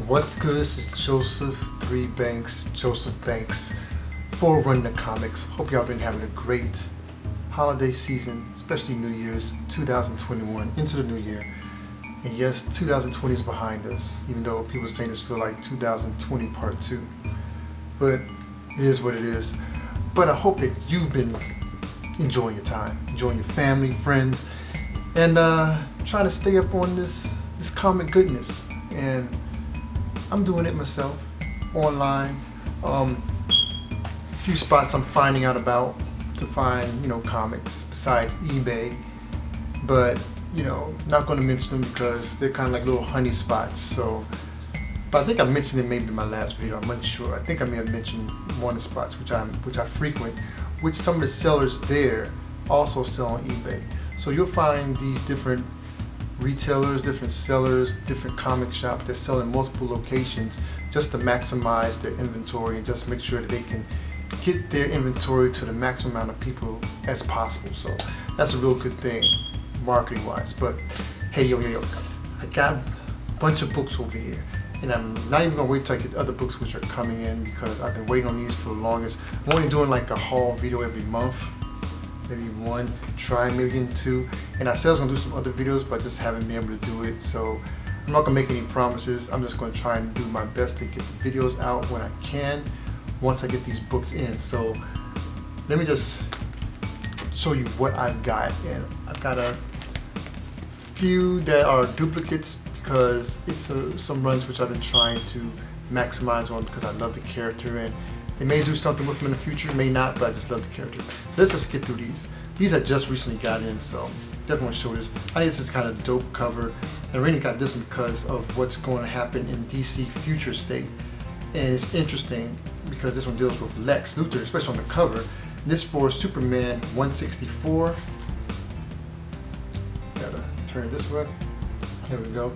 What's good? This is Joseph Banks, for Running the Comics. Hope y'all been having a great holiday season, especially New Year's 2021 into the new year. And yes, 2020 is behind us, even though people are saying this feel like 2020 part 2. But it is what it is. But I hope that you've been enjoying your time, enjoying your family, friends, and trying to stay up on this comic goodness. And I'm doing it myself, online. A few spots I'm finding out about to find, comics besides eBay. But, not going to mention them because they're kind of like little honey spots. So, but I think I mentioned it maybe in my last video. I'm unsure. I think I may have mentioned one of the spots which I frequent, which some of the sellers there also sell on eBay. So you'll find these different retailers, different sellers, different comic shops that sell in multiple locations just to maximize their inventory and just make sure that they can get their inventory to the maximum amount of people as possible. So that's a real good thing marketing wise. But hey, yo, I got a bunch of books over here, and I'm not even gonna wait till I get other books which are coming in because I've been waiting on these for the longest. I'm only doing like a haul video every month. Maybe one, try maybe in 2. And I said I was gonna do some other videos, but I just haven't been able to do it. So I'm not gonna make any promises. I'm just gonna try and do my best to get the videos out when I can, once I get these books in. So let me just show you what I've got. And I've got a few that are duplicates because it's some runs which I've been trying to maximize on because I love the character, and they may do something with them in the future, may not, but I just love the character. So let's just get through these. These I just recently got in, so definitely want to show this. I think this is kind of dope cover. And I really got this one because of what's going to happen in DC Future State. And it's interesting because this one deals with Lex Luthor, especially on the cover. This for Superman 164. Gotta turn it this way. Here we go.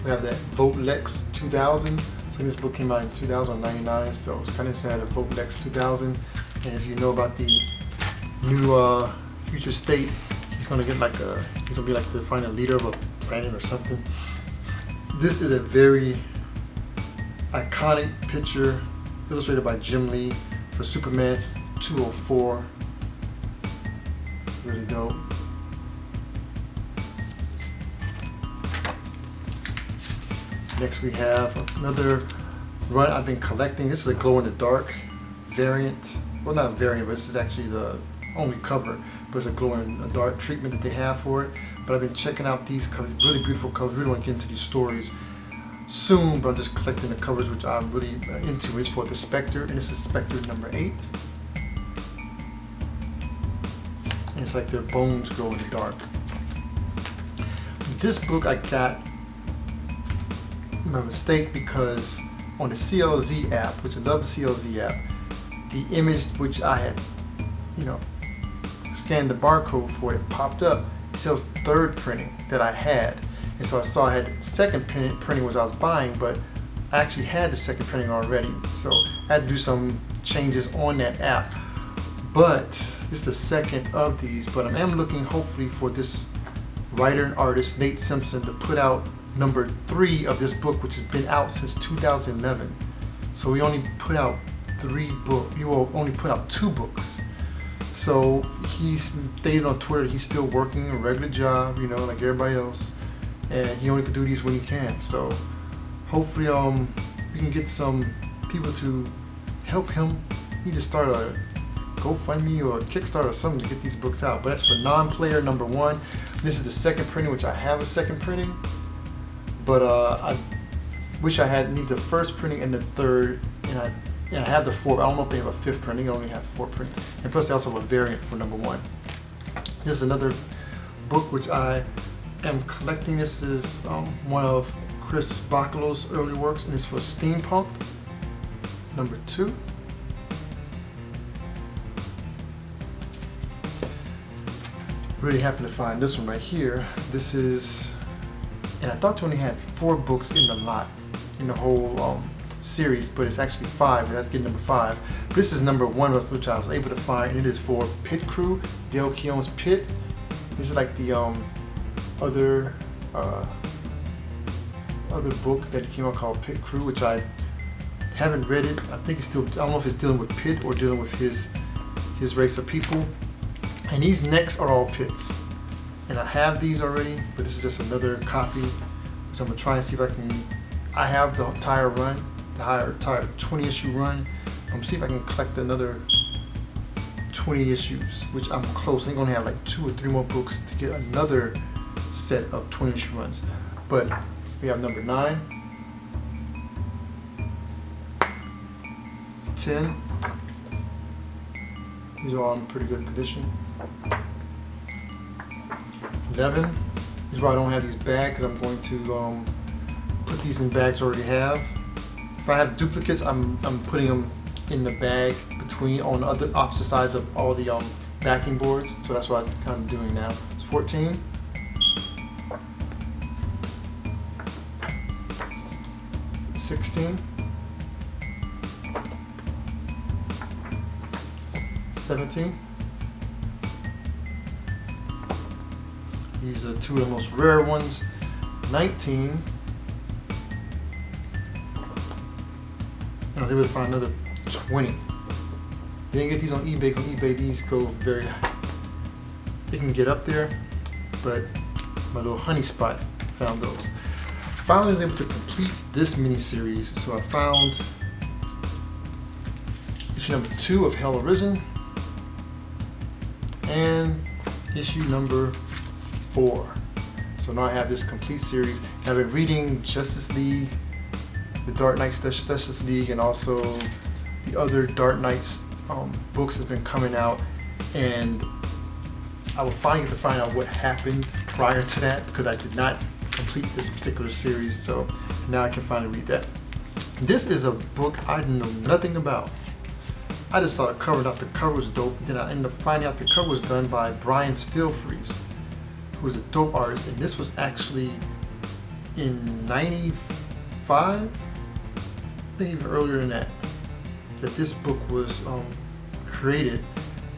We have that Vote Lex 2000. This book came out in 2099, so it's kind of sad to Vote Lex 2000. And if you know about the new Future State, he's gonna be like the final leader of a planet or something. This is a very iconic picture illustrated by Jim Lee for Superman 204. Really dope. Next we have another run I've been collecting. This is a glow-in-the-dark variant. Well, not a variant, but this is actually the only cover. But it's a glow-in-the-dark treatment that they have for it. But I've been checking out these covers, really beautiful covers. Really want to get into these stories soon, but I'm just collecting the covers which I'm really into. It's for the Spectre, and this is Spectre number 8. And it's like their bones glow in the dark. This book I got my mistake because on the CLZ app, which I love the CLZ app, the image which I had, scanned the barcode for it popped up. It says third printing that I had, and so I saw I had the second printing which I was buying, but I actually had the second printing already, so I had to do some changes on that app. But this is the second of these, but I am looking hopefully for this writer and artist Nate Simpson to put out number 3 of this book, which has been out since 2011. So we only put out 3 books. You will only put out 2 books. So he's stated on Twitter he's still working a regular job, like everybody else, and he only can do these when he can. So hopefully, we can get some people to help him. We need to start a GoFundMe or a Kickstarter or something to get these books out. But that's for Nonplayer number 1. This is the second printing, which I have a second printing. But I wish I need the first printing and the third, and I have the 4th. I don't know if they have a 5th printing. I only have 4 prints. And plus they also have a variant for number 1. This is another book which I am collecting. This is one of Chris Bacalo's early works, and it's for Steampunk number 2. Really happy to find this one right here. This is, and I thought they only had 4 books in the lot, in the whole series, but it's actually 5. I had to get number 5. But this is number 1, which I was able to find, and it is for Pitt Crew, Dale Keown's Pitt. This is like the other other book that came out called Pitt Crew, which I haven't read it. I think it's still, I don't know if it's dealing with Pitt or dealing with his race of people. And these next are all Pitts. And I have these already, but this is just another copy, which I'm gonna try and see if I can, I have the entire run, the entire 20 issue run. I'm gonna see if I can collect another 20 issues, which I'm close. I'm gonna have like 2 or 3 more books to get another set of 20 issue runs. But we have number 9, 10. These are all in pretty good condition. 11. This is why I don't have these bags, because I'm going to put these in bags I already have. If I have duplicates, I'm putting them in the bag between, on the other opposite sides of all the backing boards. So that's what I'm kind of doing now. It's 14. 16. 17. These are 2 of the most rare ones. 19. And I was able to find another 20. Didn't get these on eBay. On eBay, these go very, they can get up there, but my little honey spot found those. Finally, I was able to complete this mini-series, so I found issue number 2 of Hell Arisen and issue number 4. So now I have this complete series. I've been reading Justice League, the Dark Knights Justice League, and also the other Dark Knights books has been coming out, and I will finally get to find out what happened prior to that, because I did not complete this particular series, so now I can finally read that. This is a book I know nothing about. I just saw the cover and thought the cover was dope, then I ended up finding out the cover was done by Brian Stillfreeze, who is a dope artist, and this was actually in 95, I think even earlier than that this book was created,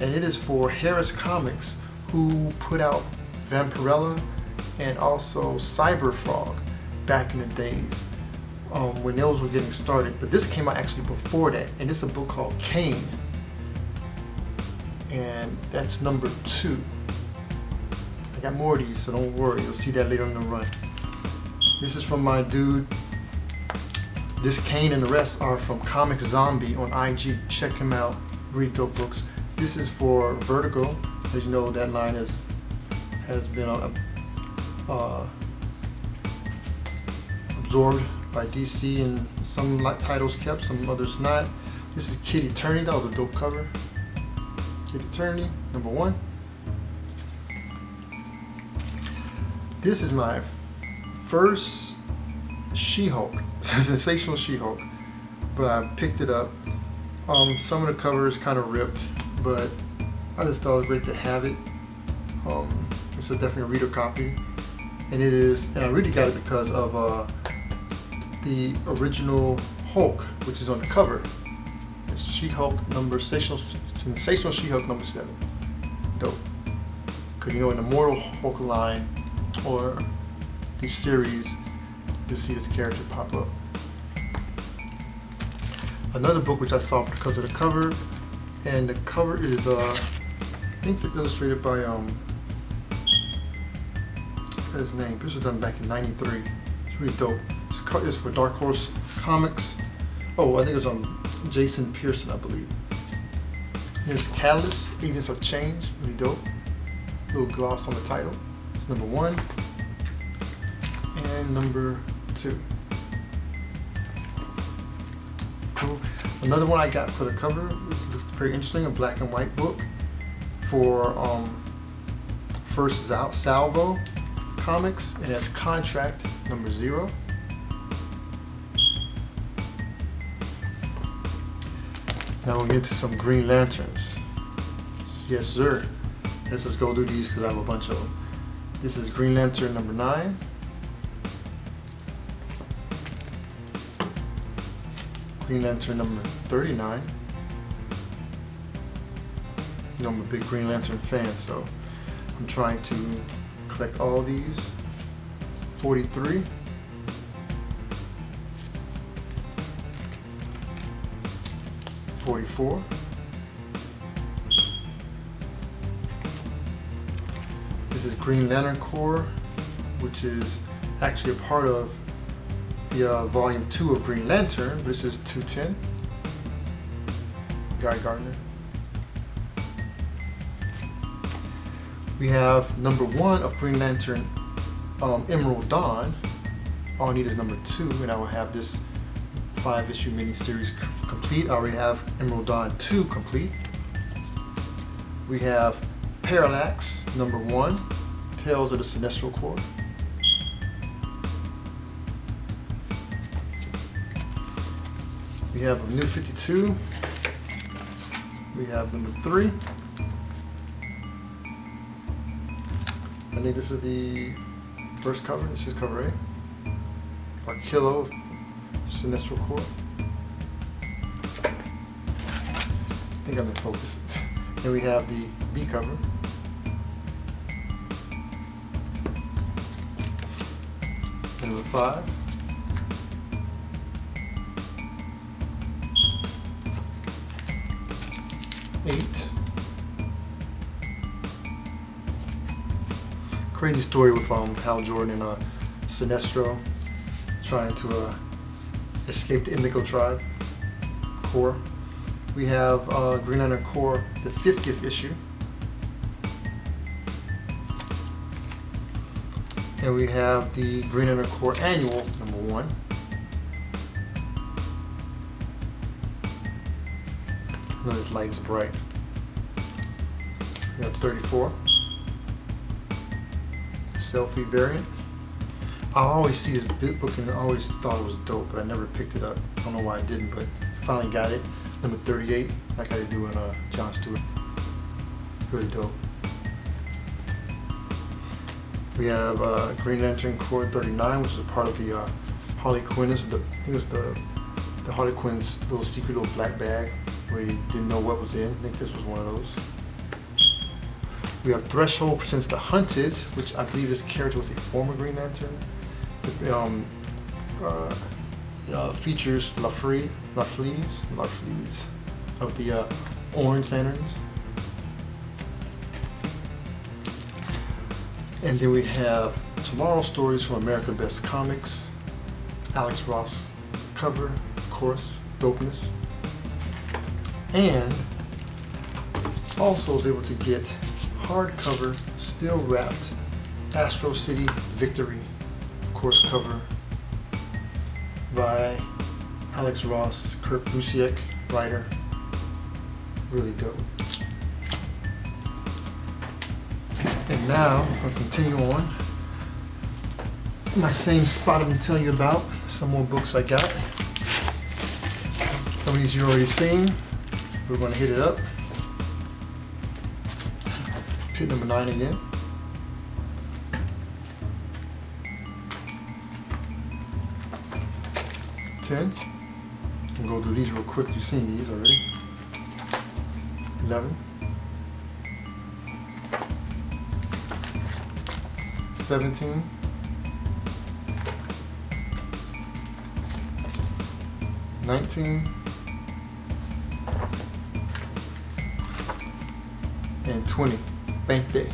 and it is for Harris Comics, who put out Vampirella and also Cyberfrog back in the days when those were getting started. But this came out actually before that, and it's a book called Cain, and that's number 2. I got more of these, so don't worry, you'll see that later in the run. This is from my dude. This Cain and the rest are from Comics Zombie on IG. Check him out, read dope books. This is for Vertigo. As you know, that line has been absorbed by DC, and some titles kept, some others not. This is Kid Eternity. That was a dope cover. Kid Eternity, number 1. This is my first She-Hulk, Sensational She-Hulk, but I picked it up. Some of the covers kind of ripped, but I just thought it was great to have it. It's definitely a reader copy, and it is, and I really got it because of the original Hulk, which is on the cover. It's She-Hulk number, Sensational She-Hulk number 7. Dope. Because you know, in the Mortal Hulk line or these series, you'll see this character pop up. Another book which I saw because of the cover, and the cover is I think it's illustrated by I forgot his name. This was done back in '93. It's really dope. It's for Dark Horse Comics. Oh, I think it was Jason Pearson, I believe. Here's Catalyst, Agents of Change. Really dope. Little gloss on the title. It's number 1 and number 2. Cool. Another one I got for the cover, which looks very interesting, a black and white book for First Salvo Comics, and that's Contract number 0. Now we'll get to some Green Lanterns. Yes, sir. Let's just go through these because I have a bunch of them. This is Green Lantern number 9. Green Lantern number 39. You know, I'm a big Green Lantern fan, so I'm trying to collect all these. 43. 44. This is Green Lantern Corps, which is actually a part of the Volume 2 of Green Lantern, but this is 210. Guy Gardner. We have number 1 of Green Lantern Emerald Dawn. All I need is number 2, and I will have this 5-issue miniseries complete. I already have Emerald Dawn 2 complete. We have Parallax, number 1, Tales of the Sinestro Corps. We have a New 52. We have number 3. I think this is the first cover. This is cover A. Arquillo, Sinestro Corps. I think I'm in focus. And we have the B cover. Number 5. Eight. Crazy story with Hal Jordan and Sinestro trying to escape the Indigo Tribe Corps. We have Green Lantern Corps, the 50th issue. And we have the Green Lantern Corps Annual, number 1. I know this light is bright. We have 34. Selfie variant. I always see this book and I always thought it was dope, but I never picked it up. I don't know why I didn't, but I finally got it. Number 38, like I do in John Stewart. Really dope. We have Green Lantern Corps 39, which is a part of the Harley Quinn. This is I think it was the Harley Quinn's little secret little black bag where you didn't know what was in. I think this was one of those. We have Threshold presents The Hunted, which I believe this character was a former Green Lantern. It features Lafleeze of the Orange Lanterns. And then we have Tomorrow Stories from America Best Comics. Alex Ross cover, of course, dopeness. And also was able to get hardcover, still wrapped, Astro City Victory, of course, cover by Alex Ross, Kurt Busiek, writer. Really dope. And now I'll continue on. My same spot I've been telling you about. Some more books I got. Some of these you already seen. We're going to hit it up. Pitt number 9 again. We'll go through these real quick. You've seen these already. 11. 17. 19. And 20. Bank Day.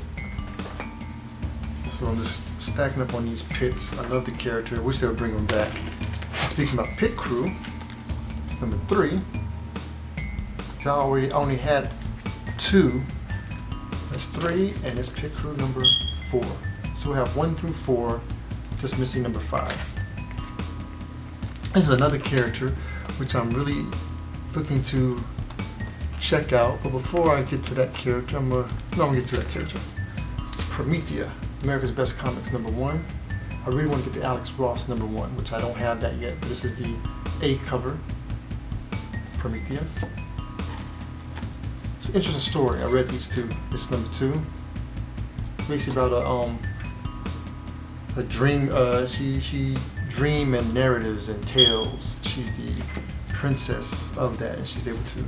So I'm just stacking up on these Pitts. I love the character. I wish they would bring him back. Speaking about Pitt Crew, it's number 3. So I only had 2. That's 3, and it's Pitt Crew number 4. So we have 1 through 4, just missing number 5. This is another character which I'm really looking to check out. But before I get to that character, I'm gonna get to that character. Promethea, America's Best Comics number 1. I really want to get the Alex Ross number 1, which I don't have that yet. But this is the A cover. Promethea. It's an interesting story. I read these two. This is number 2. Basically about a dream. She dream and narratives and tales. She's the princess of that, and she's able to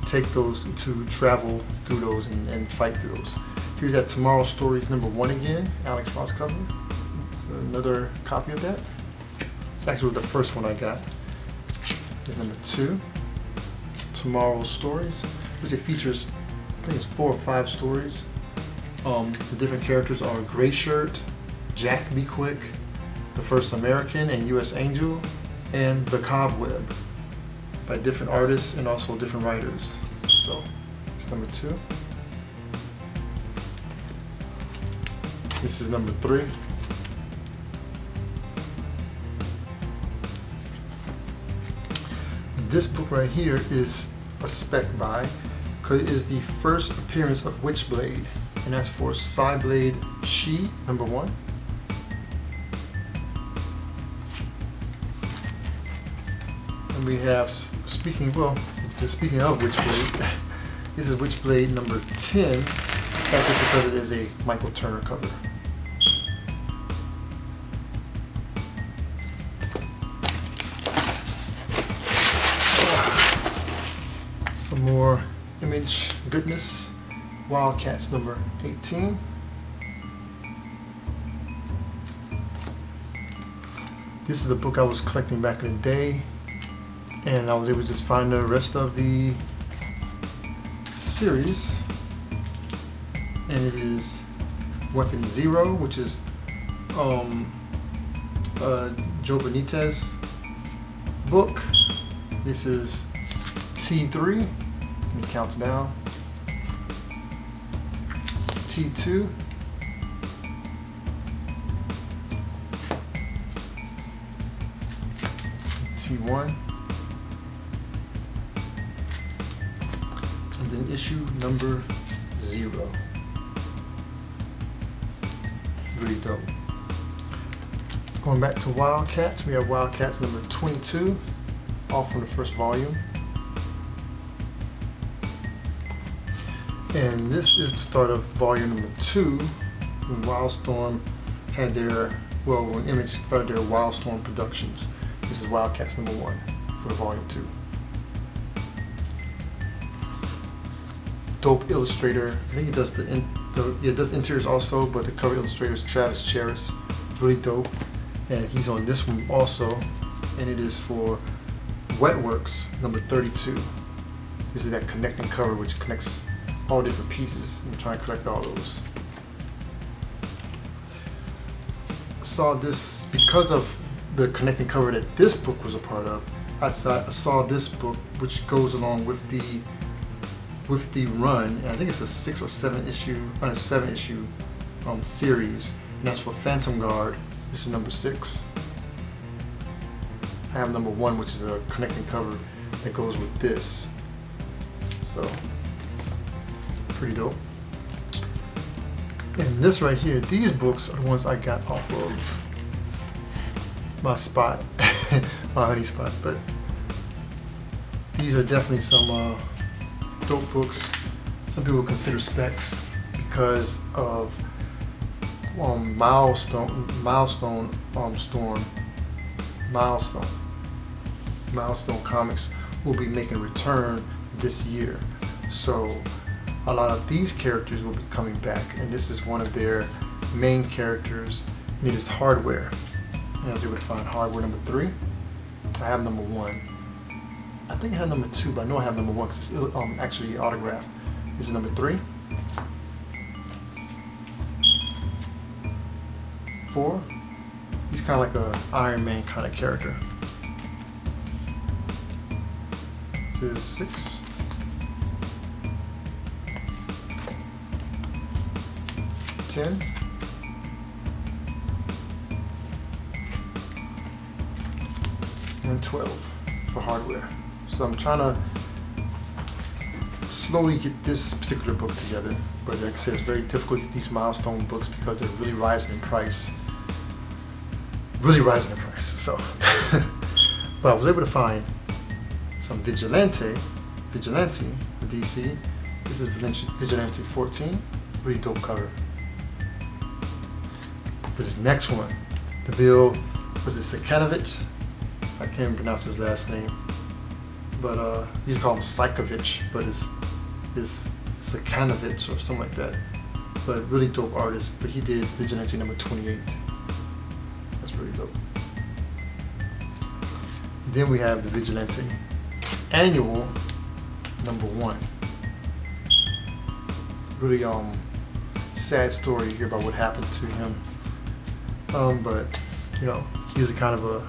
take those, to travel through those and fight through those. Here's that Tomorrow Stories number 1 again, Alex Ross cover. So another copy of that. It's actually the first one I got. Here's number 2. tomorrow's stories, which it features, I think it's 4 or 5 stories. The different characters are Gray Shirt, Jack Be Quick, The First American, and U.S. Angel, and The Cobweb by different artists and also different writers. So it's number 2. This is number 3. This book right here is a spec buy because it is the first appearance of Witchblade, and that's for Cyblade Shi, number 1. And we have, speaking of Witchblade, this is Witchblade number 10, because it is a Michael Turner cover. Some more image goodness. WildCATS number 18. This is a book I was collecting back in the day, and I was able to just find the rest of the series. And it is Weapon Zero, which is Joe Benitez book. This is T3. Let me count down. T2. T1. And then issue number 0. Really dope. Going back to WildCATS, we have WildCATS number 22, all from the first volume. And this is the start of volume number 2, when Wildstorm had their, when Image started their Wildstorm Productions. This is WildCATS number 1 for volume 2. Dope illustrator. I think he does does interiors also, but the cover illustrator is Travis Cheris. Really dope. And he's on this one also, and it is for Wetworks number 32. This is that connecting cover which connects all different pieces. I'm trying to collect all those. Saw this because of the connecting cover that this book was a part of. I saw this book, which goes along with the run. And I think it's a 6 or 7 issue, 7 issue series, and that's for Phantom Guard. This is number 6. I have number 1, which is a connecting cover that goes with this. So pretty dope. And this right here, these books are the ones I got off of my spot, my honey spot. But these are definitely some dope books. Some people consider specs because of Milestone Comics will be making a return this year. So a lot of these characters will be coming back, and this is one of their main characters, and it is Hardware. And I was able to find Hardware number 3. I have number 1. I think I have number 2, but I know I have number 1 because it's actually autographed. This is number 3. 4. He's kind of like a Iron Man kind of character. This is 6. 10. And 12 for Hardware. So I'm trying to slowly get this particular book together, but like I said, it's very difficult to get these Milestone books because they're really rising in price. So, but I was able to find some Vigilante for DC. This is Vigilante 14, really dope cover. For this next one, the Bill, was it Sakanovich? I can't even pronounce his last name, but you used to call him Psychovich, but it's Sakanovich or something like that. But really dope artist. But he did Vigilante number 28. That's really dope. And then we have the Vigilante Annual #1. Really sad story here about what happened to him. But you know, he's a kind of a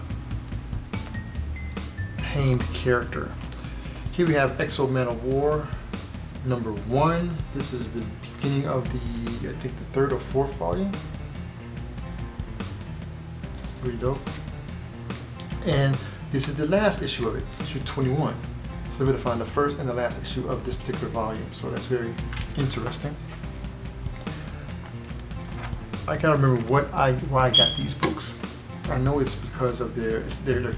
pained character. Here we have X-O-Man of War #1. This is the beginning of the, I think, the 3rd or 4th volume. It's pretty dope. And this is the last issue of it, issue 21. So we're going to find the first and the last issue of this particular volume. So that's very interesting. I can't remember why I got these books. I know it's because of their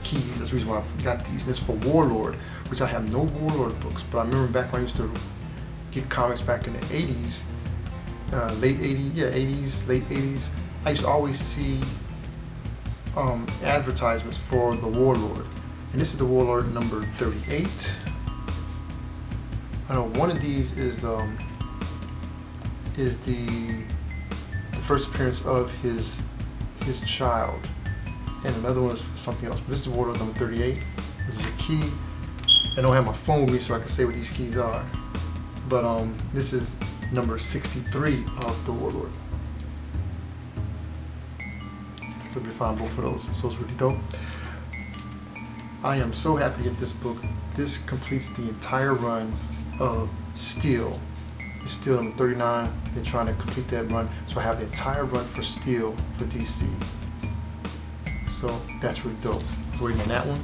keys. That's the reason why I got these. And it's for Warlord, which I have no Warlord books. But I remember back when I used to get comics back in the 80s, late 80s, late 80s. I used to always see advertisements for the Warlord. And this is the Warlord #38. I know one of these is the first appearance of his child, and another one is for something else. But this is Warlord #38. This is a key. I don't have my phone with me, so I can say what these keys are. But this is number 63 of the Warlord. So we find both of those. So it's really dope. I am so happy to get this book. This completes the entire run of Steel. It's Steel #39. Been trying to complete that run, so I have the entire run for Steel for DC. So that's really dope. So waiting on that one.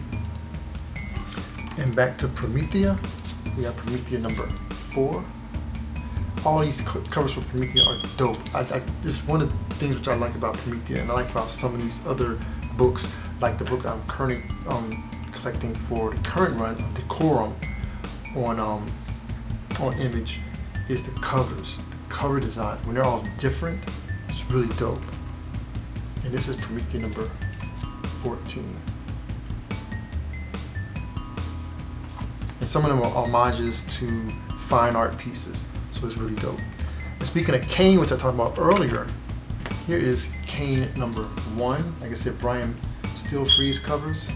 And back to Promethea. We have Promethea #4. All these covers for Promethea are dope. This is one of the things which I like about Promethea, and I like about some of these other books, like the book I'm currently collecting for the current run of Decorum on Image, is the covers, the cover designs. When they're all different, it's really dope. And this is Promethea #14. And some of them are homages to fine art pieces, so it's really dope. And speaking of Cain, which I talked about earlier, here is Cain #1. Like I said, Brian Still Freeze covers.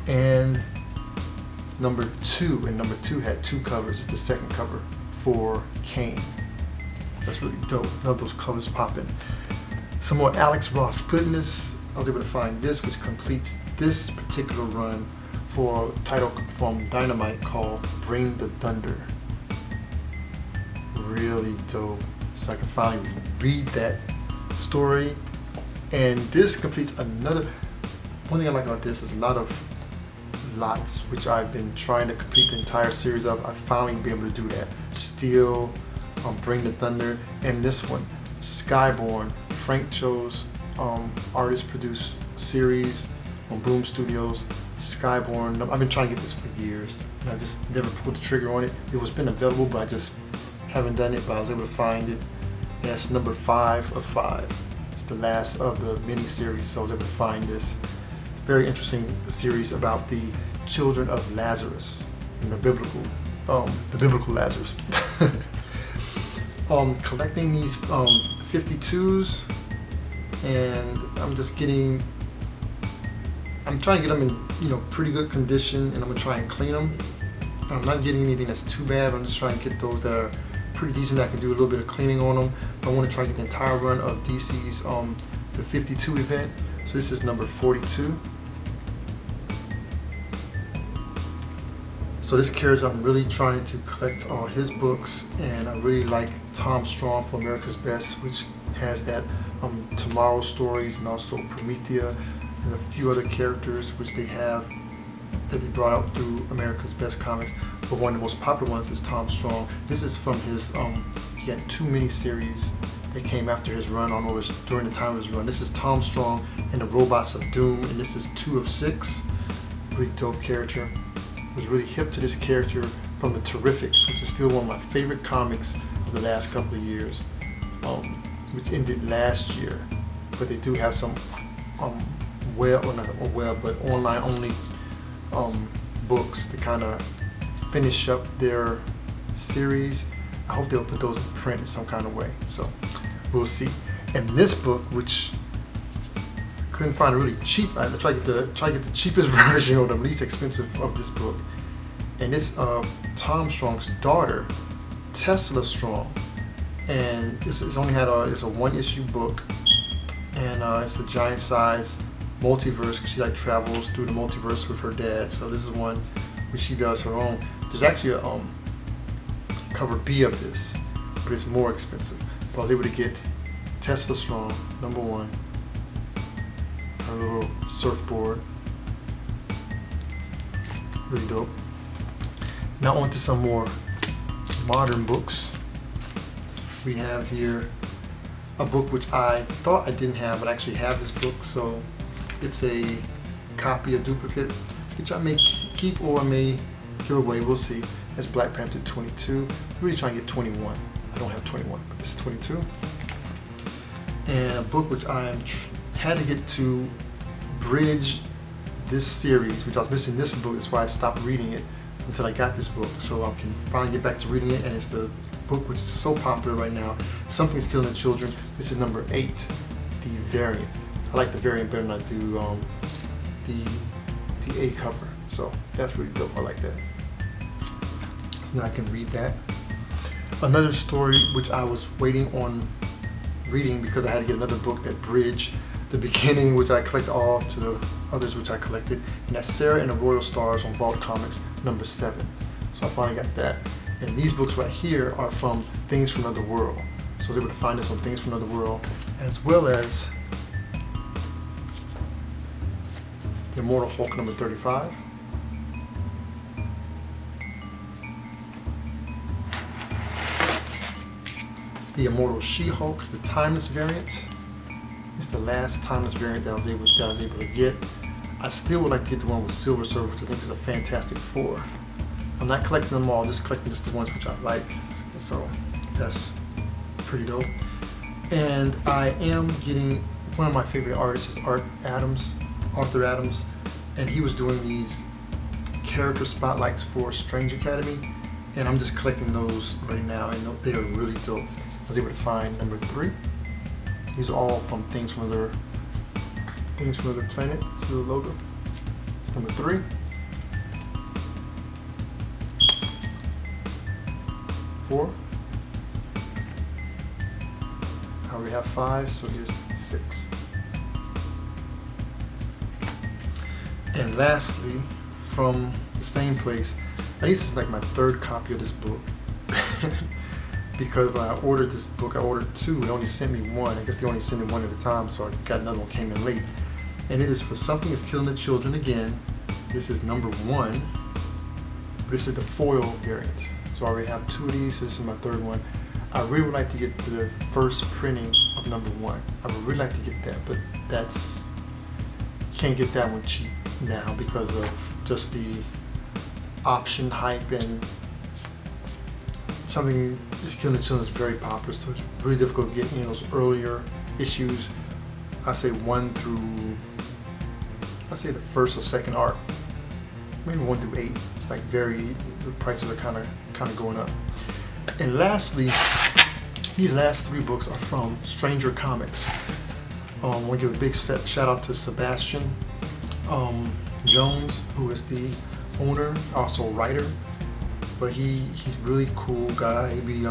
And #2, and #2 had 2 covers. It's the second cover for Cain. So that's really dope. Love those colors popping. Some more Alex Ross goodness. I was able to find this, which completes this particular run for a title from Dynamite called Bring the Thunder. Really dope. So I can finally read that story. And this completes another. One thing I like about this is a lot of lots, which I've been trying to complete the entire series of. I've finally been able to do that. Steel, Bring the Thunder, and this one, Skyborn. Frank Cho's artist-produced series on Boom Studios. Skyborn. I've been trying to get this for years, and I just never pulled the trigger on it. It was been available, but I just haven't done it. But I was able to find it. And it's #5 of 5. It's the last of the mini-series, so I was able to find this. Very interesting series about the children of Lazarus in the biblical Lazarus. Collecting these 52s, and I'm trying to get them in pretty good condition, and I'm gonna try and clean them. I'm not getting anything that's too bad. I'm just trying to get those that are pretty decent. I can do a little bit of cleaning on them. I want to try to get the entire run of DC's the 52 event. So this is number 42. So this character, I'm really trying to collect all his books, and I really like Tom Strong for America's Best, which has that Tomorrow Stories, and also Promethea, and a few other characters which they have that they brought out through America's Best Comics. But one of the most popular ones is Tom Strong. This is from his, he had 2 miniseries that came after his run, almost during the time of his run. This is Tom Strong and the Robots of Doom, and this is 2 of 6. Really dope character. Was really hip to this character from the Terrifics, which is still one of my favorite comics of the last couple of years, which ended last year. But they do have some online only books to kind of finish up their series. I hope they'll put those in print in some kind of way. So we'll see. And this book, which couldn't find it really cheap. I tried to get the cheapest version or the least expensive of this book. and it's Tom Strong's daughter, Tesla Strong, and it's only had it's a one-issue book, and it's a giant size multiverse because she like travels through the multiverse with her dad. So this is one where she does her own. There's actually a cover B of this, but it's more expensive. But I was able to get Tesla Strong #1, her little surfboard, really dope. Now on to some more modern books. We have here a book which I thought I didn't have, but I actually have this book. So it's a copy, a duplicate, which I may keep or I may give away. We'll see. That's Black Panther 22. I'm really trying to get 21. I don't have 21, but this is 22. And a book which I had to get to bridge this series, which I was missing this book. That's why I stopped reading it until I got this book. So I can finally get back to reading it, and it's the book which is so popular right now, Something's Killing the Children. This is #8, the variant. I like the variant better than I do the A cover. So that's really dope. I like that. So now I can read that. Another story which I was waiting on reading because I had to get another book that bridged the beginning, which I collect all, to the others which I collected, and that's Sarah and the Royal Stars on WildCATS #7. So I finally got that. And these books right here are from Things from Another World. So I was able to find this on Things from Another World, as well as the Immortal Hulk #35. The Immortal She-Hulk, the Timeless variant. It's the last Timeless variant that I was able to get. I still would like to get the one with Silver Surfer, which I think is a Fantastic Four. I'm not collecting them all, just collecting just the ones which I like. So that's pretty dope. And I am getting one of my favorite artists is Arthur Adams, and he was doing these character spotlights for Strange Academy, and I'm just collecting those right now, and they are really dope. I was able to find #3. These are all from Things from Another Planet. See the logo? It's #3. 4. I already have 5, so here's 6. And lastly, from the same place, I think this is like my 3rd copy of this book. Because when I ordered this book, I ordered 2. They only sent me 1. I guess they only sent me 1 at a time, so I got another one, came in late. And it is For Something Is Killing the Children again. This is #1. This is the foil variant. So I already have 2 of these. This is my 3rd one. I really would like to get the first printing of #1. I would really like to get that, but can't get that one cheap now because of just the option hype, and Something Is Killing the Children is very popular, so it's really difficult to get those earlier issues. I say 1 through, I say the 1st or 2nd arc, maybe 1 through 8. It's like the prices are kind of going up. And lastly, these last 3 books are from Stranger Comics. I want to give a big shout out to Sebastian Jones, who is the owner, also writer. But he's a really cool guy. He be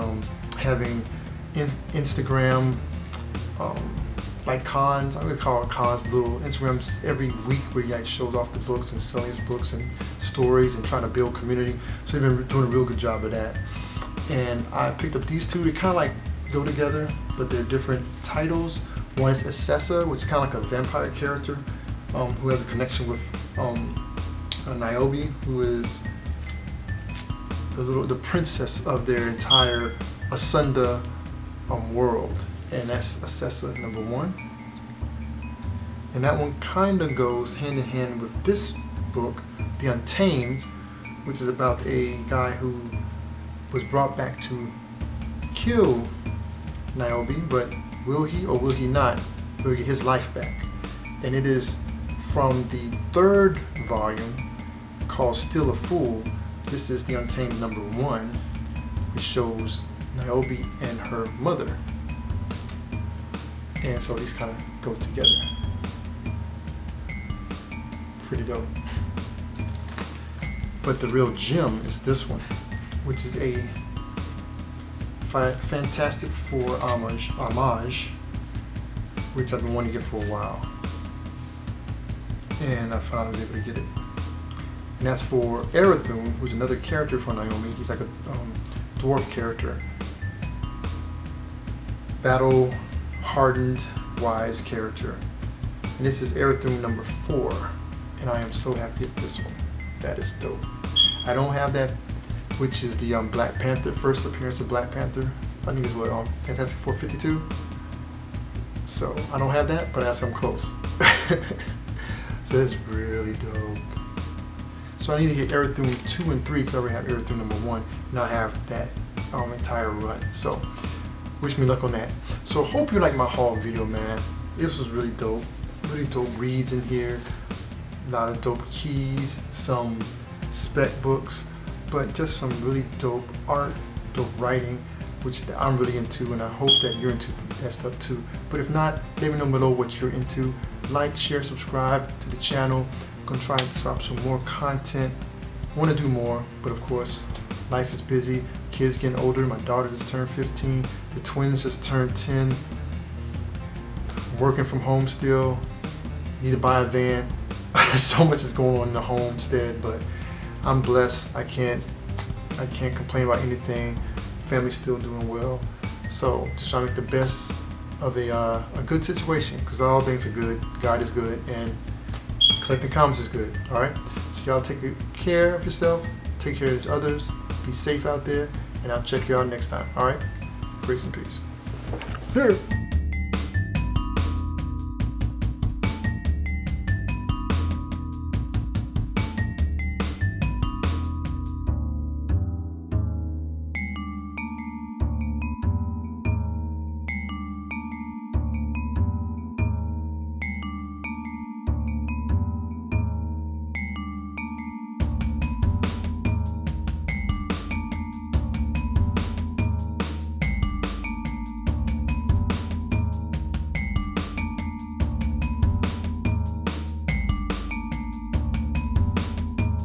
having Instagram like cons. I would call it cons, little Instagrams every week where he like shows off the books and selling his books and stories and trying to build community. So he's been doing a real good job of that. And I picked up these 2. They kind of like go together, but they're different titles. One is Assessa, which is kind of like a vampire character who has a connection with Niobe, who is the princess of their entire Asunda world, and that's Assessa #1. And that one kind of goes hand in hand with this book, The Untamed, which is about a guy who was brought back to kill Niobe, but will he or will he not? Will he get his life back? And it is from the 3rd volume called Still a Fool. This is The Untamed #1, which shows Niobe and her mother. And so these kind of go together. Pretty dope. But the real gem is this one, which is a Fantastic Four homage, which I've been wanting to get for a while. And I finally was able to get it. And that's for Arisen, who's another character for Naomi. He's like a dwarf character. Battle hardened, wise character. And this is Arisen number 4. And I am so happy with this one. That is dope. I don't have that, which is the Black Panther, first appearance of Black Panther. I think it's what, Fantastic Four 52. So I don't have that, but I have something close. So it's really dope. So I need to get Arisen 2 and 3 because I already have Arisen number 1. And I have that entire run. So wish me luck on that. So hope you like my haul video, man. This was really dope. Really dope reads in here. A lot of dope keys, some spec books, but just some really dope art, dope writing, which I'm really into, and I hope that you're into that stuff too. But if not, let me know below what you're into. Like, share, subscribe to the channel. I'm gonna try and drop some more content. I want to do more, but of course, life is busy. Kids getting older. My daughter just turned 15. The twins just turned 10. I'm working from home still. Need to buy a van. So much is going on in the homestead, but I'm blessed. I can't complain about anything. Family's still doing well. So just trying to make the best of a good situation, because all things are good. God is good, and collecting comics is good. All right. So y'all take care of yourself. Take care of others. Be safe out there, and I'll check you out next time. All right. Grace and peace. Here.